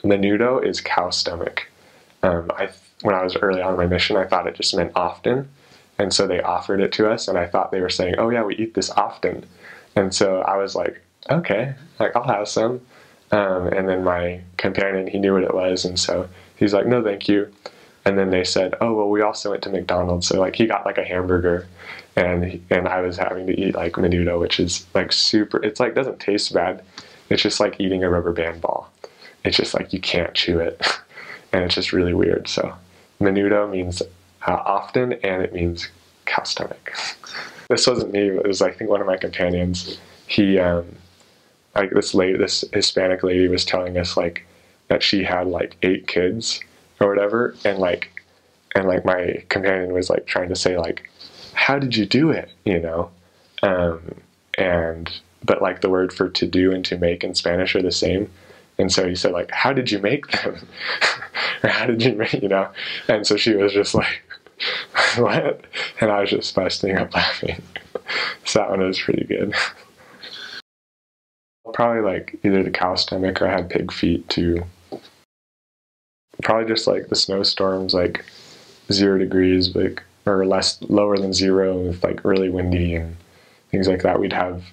Menudo is cow stomach. When I was early on in my mission, I thought it just meant often. And so they offered it to us, and I thought they were saying, oh yeah, we eat this often. And so I was like, okay, like I'll have some. And then my companion, he knew what it was, and so he's like, no, thank you. And then they said, oh, well, we also went to McDonald's. So like he got like a hamburger, and I was having to eat like menudo, which is like super, it's like doesn't taste bad. It's just like eating a rubber band ball. It's just like you can't chew it. And it's just really weird. So menudo means often, and it means cow stomach. This wasn't me. It was, I think, one of my companions. He, like this Hispanic lady was telling us like that she had like 8 kids or whatever, and like my companion was like trying to say like, how did you do it, you know? But like the word for to do and to make in Spanish are the same. And so he said like, how did you make them? Or how did you make, you know? And so she was just like, what? And I was just busting up laughing. So that one was pretty good. Probably like either the cow stomach, or I had pig feet too. Probably just like the snowstorms, like 0 degrees, like, or lower than 0, with like really windy and things like that. We'd have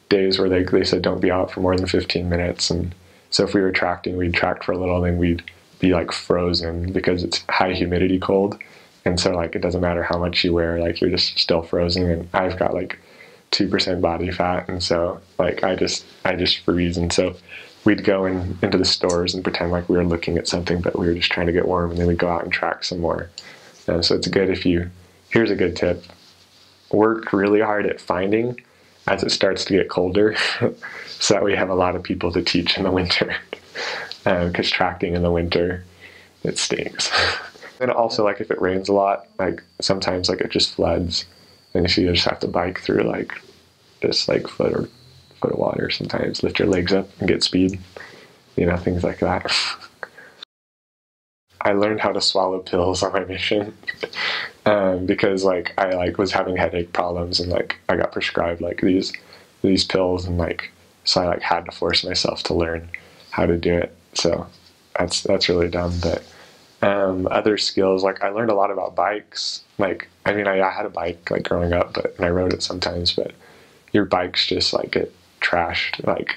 days where they said don't be out for more than 15 minutes. And so if we were tracting, we'd tract for a little, then we'd be like frozen because it's high humidity cold. And so like it doesn't matter how much you wear, like you're just still frozen. And I've got like 2% body fat, and so like I just freeze. And so we'd go into the stores and pretend like we were looking at something, but we were just trying to get warm, and then we'd go out and track some more. So it's good here's a good tip: work really hard at finding as it starts to get colder, so that we have a lot of people to teach in the winter, because tracking in the winter, it stinks. And also, like if it rains a lot, like sometimes like it just floods, and you just have to bike through like just like foot of water. Sometimes lift your legs up and get speed, you know, things like that. I learned how to swallow pills on my mission, because like I like was having headache problems, and like I got prescribed like these pills, and like so I like had to force myself to learn how to do it. So that's really dumb. But other skills, like I learned a lot about bikes. Like I mean, I had a bike like growing up, and I rode it sometimes, but your bikes just like get trashed, like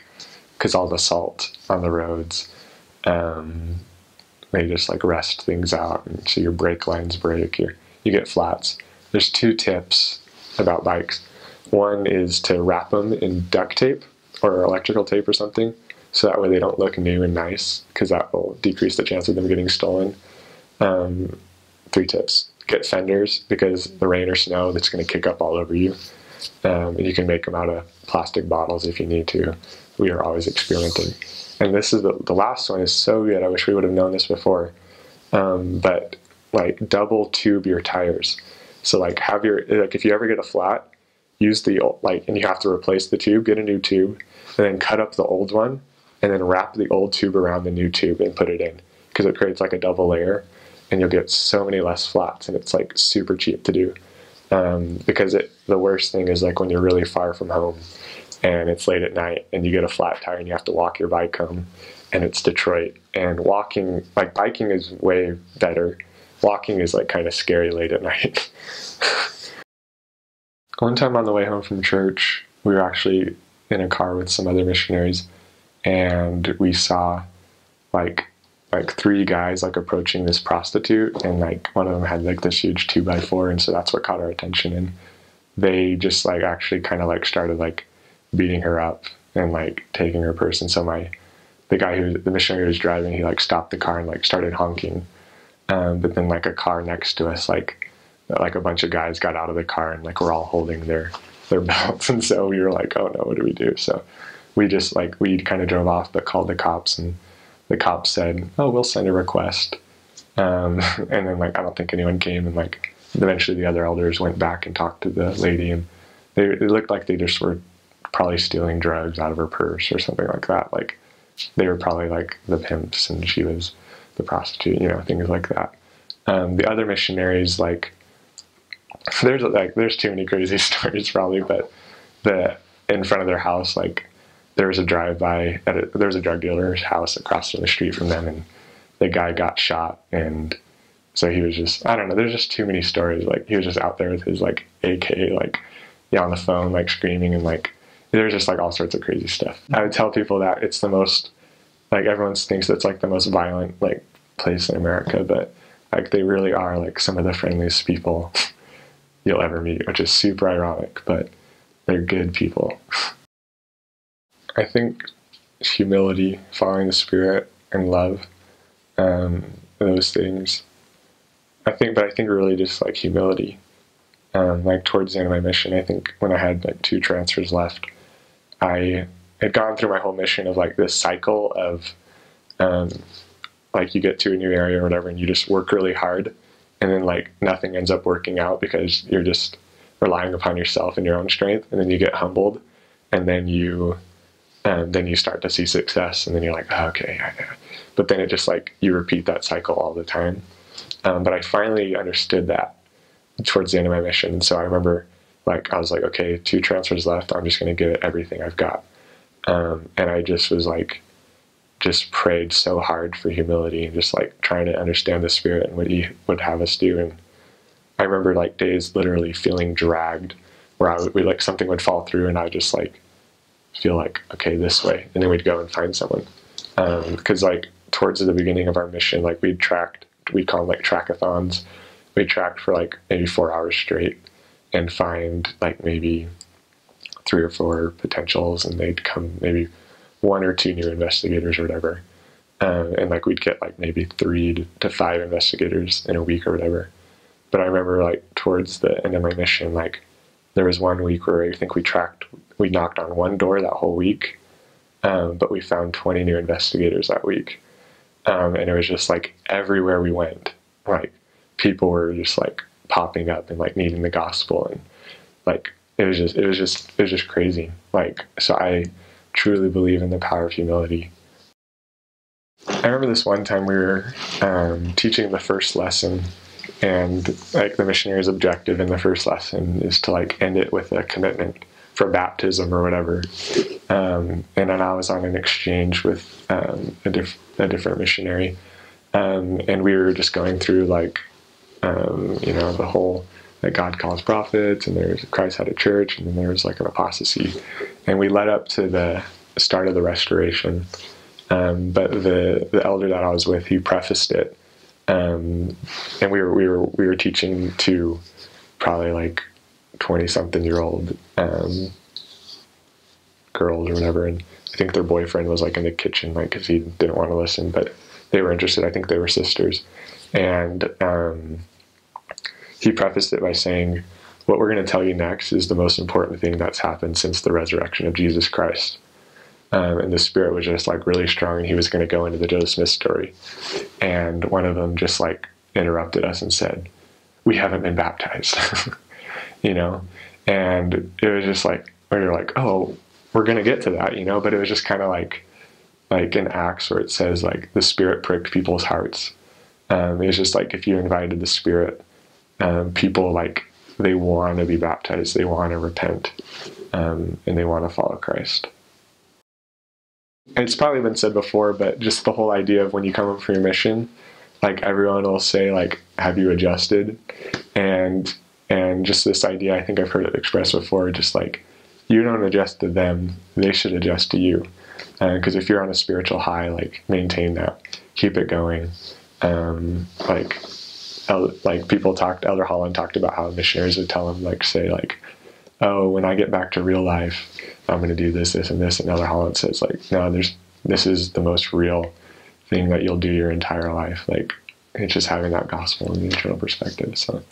because all the salt on the roads, they just like rust things out, and so your brake lines break, you get flats. There's 2 tips about bikes. One is to wrap them in duct tape or electrical tape or something, so that way they don't look new and nice, because that will decrease the chance of them getting stolen. 3 tips: get fenders, because the rain or snow, that's going to kick up all over you. And you can make them out of plastic bottles if you need to. We are always experimenting. And this is the last one is so good. I wish we would have known this before. But like double tube your tires. So like if you ever get a flat, use the and you have to replace the tube, get a new tube, and then cut up the old one, and then wrap the old tube around the new tube and put it in, because it creates like a double layer, and you'll get so many less flats, and it's like super cheap to do. Because the worst thing is like when you're really far from home and it's late at night and you get a flat tire and you have to walk your bike home, and it's Detroit, and biking is way better. Walking is like kind of scary late at night. One time on the way home from church, we were actually in a car with some other missionaries, and we saw like 3 guys like approaching this prostitute, and like one of them had like this huge 2x4, and so that's what caught our attention. And they just like actually kind of like started like beating her up and like taking her purse. And so the missionary who was driving, he like stopped the car and like started honking. But then like a car next to us, like a bunch of guys got out of the car, and like we're all holding their belts, and so we were like, oh no, what do we do? So we just like we kind of drove off, but called the cops, and the cops said, oh, we'll send a request. And then like I don't think anyone came, and like eventually the other elders went back and talked to the lady, and it looked like they just were probably stealing drugs out of her purse or something like that. Like they were probably like the pimps and she was the prostitute, you know, things like that. The other missionaries, like there's too many crazy stories probably, but in front of their house, like there was a drive-by there was a drug dealer's house across from the street from them, and the guy got shot, and so he was just, I don't know, there's just too many stories. Like, he was just out there with his like AK, like, yeah, on the phone, like screaming, and like there's just like all sorts of crazy stuff. I would tell people that it's the most, like, everyone thinks it's like the most violent like place in America, but like they really are like some of the friendliest people you'll ever meet, which is super ironic, but they're good people. I think humility, following the Spirit, and love, those things. I think really just like humility. Like towards the end of my mission, I think when I had like 2 transfers left, I had gone through my whole mission of like this cycle of, like, you get to a new area or whatever, and you just work really hard, and then like nothing ends up working out because you're just relying upon yourself and your own strength, and then you get humbled, and then you start to see success, and then you're like, oh, okay, but then it just like, you repeat that cycle all the time. But I finally understood that towards the end of my mission, and so I remember, like, I was like, okay, 2 transfers left, I'm just going to give it everything I've got, and I just was like, just prayed so hard for humility, and just like trying to understand the Spirit and what He would have us do. And I remember like days literally feeling dragged, where like something would fall through, and I would just like feel like, okay, this way, and then we'd go and find someone, because like towards the beginning of our mission, like we'd call them like trackathons. We tracked for like maybe 4 hours straight and find like maybe 3 or 4 potentials, and they'd come maybe 1 or 2 new investigators or whatever, and like we'd get like maybe 3 to 5 investigators in a week or whatever. But I remember like towards the end of my mission, like there was one week where I think we knocked on 1 door that whole week, but we found 20 new investigators that week, and it was just like everywhere we went, like people were just like popping up and like needing the gospel, and like it was just crazy. Like, so I truly believe in the power of humility. I remember this one time we were teaching the first lesson, and like the missionary's objective in the first lesson is to like end it with a commitment for baptism or whatever. And then I was on an exchange with a different missionary, and we were just going through like, the whole, that God calls prophets, and there's Christ had a church, and then there was like an apostasy, and we led up to the start of the restoration. But the elder that I was with, he prefaced it, and we were teaching to probably like 20-something-year-old girls or whatever, and I think their boyfriend was like in the kitchen, like, because he didn't want to listen, but they were interested. I think they were sisters, and he prefaced it by saying, what we're going to tell you next is the most important thing that's happened since the resurrection of Jesus Christ. And the Spirit was just like really strong, and he was going to go into the Joseph Smith story. And one of them just like interrupted us and said, we haven't been baptized, and it was just like, we were like, oh, we're going to get to that, but it was just kind of like in Acts where it says like the Spirit pricked people's hearts. It was just like, if you invited the Spirit, people like, they want to be baptized, they want to repent, and they want to follow Christ. It's probably been said before, but just the whole idea of when you come up for your mission, like everyone will say like, have you adjusted? And just this idea, I think I've heard it expressed before, just like, you don't adjust to them, they should adjust to you. Because if you're on a spiritual high, like maintain that, keep it going. Like people Elder Holland talked about how missionaries would tell him, like, say like, oh, when I get back to real life, I'm going to do this, this, and this. And Elder Holland says like, no, this is the most real thing that you'll do your entire life. Like, it's just having that gospel and the eternal perspective. So